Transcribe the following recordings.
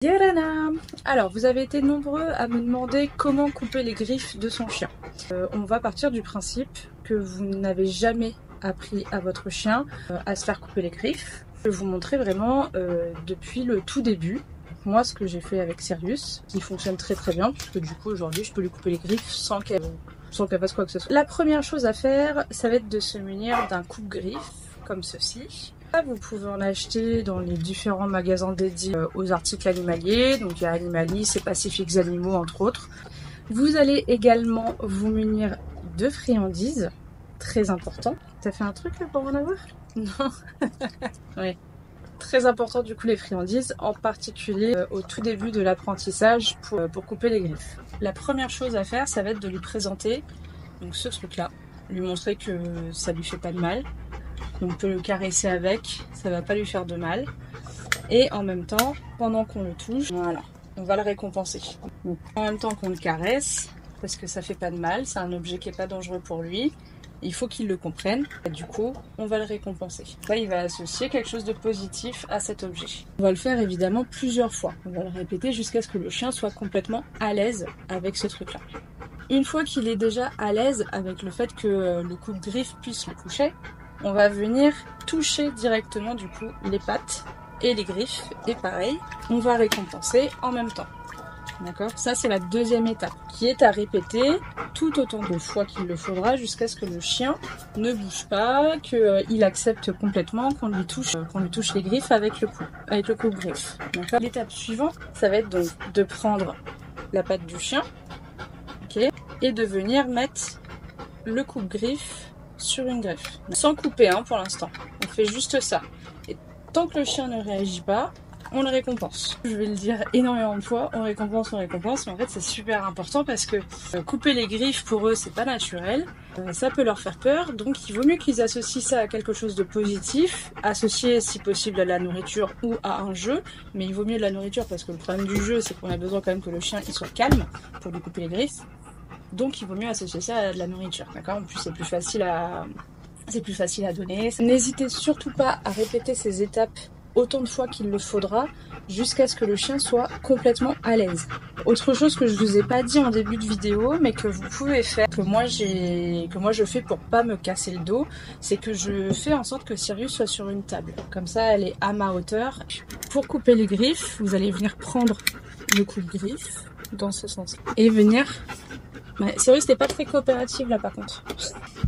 Yarana! Alors, vous avez été nombreux à me demander comment couper les griffes de son chien. On va partir du principe que vous n'avez jamais appris à votre chien à se faire couper les griffes. Je vais vous montrer vraiment depuis le tout début, moi ce que j'ai fait avec Sirius, qui fonctionne très très bien, puisque du coup aujourd'hui je peux lui couper les griffes sans qu'elle fasse quoi que ce soit. La première chose à faire, ça va être de se munir d'un coupe-griffe, comme ceci. Vous pouvez en acheter dans les différents magasins dédiés aux articles animaliers, donc il y a Animalis et Pacifics Animaux entre autres. Vous allez également vous munir de friandises, très important. T'as fait un truc là pour en avoir? Non. Oui. Très important du coup les friandises, en particulier au tout début de l'apprentissage pour couper les griffes. La première chose à faire, ça va être de lui présenter donc ce truc là, lui montrer que ça lui fait pas de mal. On peut le caresser avec, ça va pas lui faire de mal. Et en même temps, pendant qu'on le touche, voilà, on va le récompenser. Donc, en même temps qu'on le caresse, parce que ça fait pas de mal, c'est un objet qui est pas dangereux pour lui. Il faut qu'il le comprenne. Et du coup, on va le récompenser. Là, il va associer quelque chose de positif à cet objet. On va le faire évidemment plusieurs fois. On va le répéter jusqu'à ce que le chien soit complètement à l'aise avec ce truc-là. Une fois qu'il est déjà à l'aise avec le fait que le coupe-griffe puisse le toucher, on va venir toucher directement du coup les pattes et les griffes. Et pareil, on va récompenser en même temps. D'accord? Ça c'est la deuxième étape qui est à répéter tout autant de fois qu'il le faudra jusqu'à ce que le chien ne bouge pas, qu'il accepte complètement qu'on lui touche les griffes avec le coupe-griffe. D'accord? L'étape suivante, ça va être donc de prendre la patte du chien, ok, et de venir mettre le coupe-griffe sur une griffe. Sans couper pour l'instant. On fait juste ça. Et tant que le chien ne réagit pas, on le récompense. Je vais le dire énormément de fois, on récompense, mais en fait c'est super important parce que couper les griffes pour eux c'est pas naturel, ça peut leur faire peur, donc il vaut mieux qu'ils associent ça à quelque chose de positif, associé si possible à la nourriture ou à un jeu, mais il vaut mieux de la nourriture parce que le problème du jeu c'est qu'on a besoin quand même que le chien il soit calme pour lui couper les griffes. Donc il vaut mieux associer ça à de la nourriture, d'accord? En plus c'est plus facile à donner. N'hésitez surtout pas à répéter ces étapes autant de fois qu'il le faudra jusqu'à ce que le chien soit complètement à l'aise. Autre chose que je vous ai pas dit en début de vidéo mais que vous pouvez faire, que moi je fais pour pas me casser le dos, c'est que je fais en sorte que Sirius soit sur une table. Comme ça elle est à ma hauteur. Pour couper les griffes, vous allez venir prendre le coupe-griffe dans ce sens et venir... Sirius n'est pas très coopérative là par contre.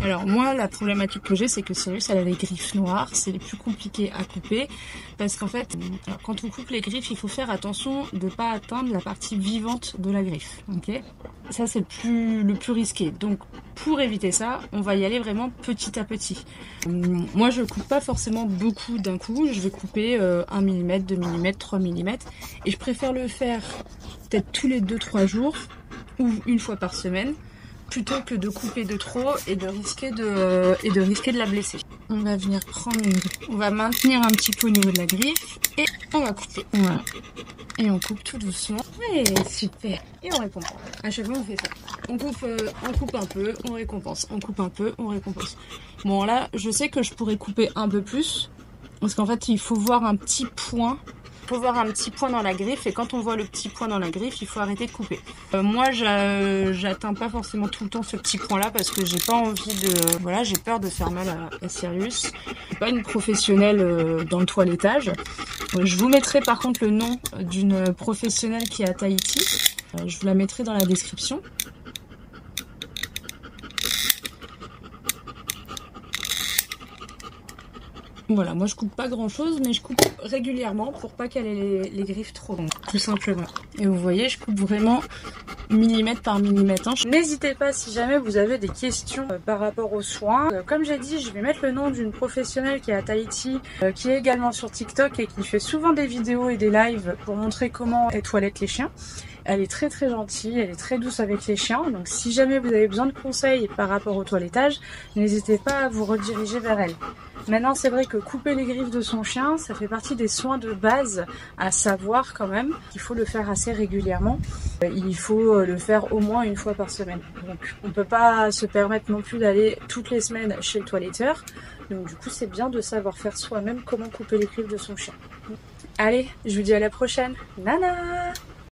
Alors moi la problématique que j'ai c'est que Sirius elle a les griffes noires, c'est les plus compliqués à couper parce qu'en fait quand on coupe les griffes il faut faire attention de ne pas atteindre la partie vivante de la griffe, ok? Ça c'est le plus risqué, donc pour éviter ça on va y aller vraiment petit à petit. Moi je coupe pas forcément beaucoup d'un coup, je vais couper 1 mm, 2 mm, 3 mm et je préfère le faire peut-être tous les 2-3 jours ou une fois par semaine, plutôt que de couper de trop et de risquer de la blesser. On va venir on va maintenir un petit peu au niveau de la griffe et on va couper. Voilà. Et on coupe tout doucement. Ouais, super. Et on récompense. À chaque fois on fait ça. On coupe un peu, on récompense. On coupe un peu, on récompense. Bon là, je sais que je pourrais couper un peu plus, parce qu'en fait il faut voir un petit point. Dans la griffe et quand on voit le petit point dans la griffe il faut arrêter de couper. Moi j'atteins pas forcément tout le temps ce petit point là parce que j'ai pas envie de... Voilà, j'ai peur de faire mal à Sirius. Je suis pas une professionnelle dans le toilettage. Je vous mettrai par contre le nom d'une professionnelle qui est à Tahiti. Je vous la mettrai dans la description. Voilà, moi je coupe pas grand chose, mais je coupe régulièrement pour pas qu'elle ait les griffes trop longues, tout simplement. Et vous voyez, je coupe vraiment millimètre par millimètre. N'hésitez pas si jamais vous avez des questions par rapport aux soins. Comme j'ai dit, je vais mettre le nom d'une professionnelle qui est à Tahiti, qui est également sur TikTok et qui fait souvent des vidéos et des lives pour montrer comment elle toilette les chiens. Elle est très très gentille, elle est très douce avec les chiens, donc si jamais vous avez besoin de conseils par rapport au toilettage, n'hésitez pas à vous rediriger vers elle. Maintenant c'est vrai que couper les griffes de son chien, ça fait partie des soins de base à savoir quand même, qu'il faut le faire assez régulièrement, il faut le faire au moins une fois par semaine. Donc on peut pas se permettre non plus d'aller toutes les semaines chez le toiletteur, donc du coup c'est bien de savoir faire soi-même comment couper les griffes de son chien. Allez, je vous dis à la prochaine. Nana!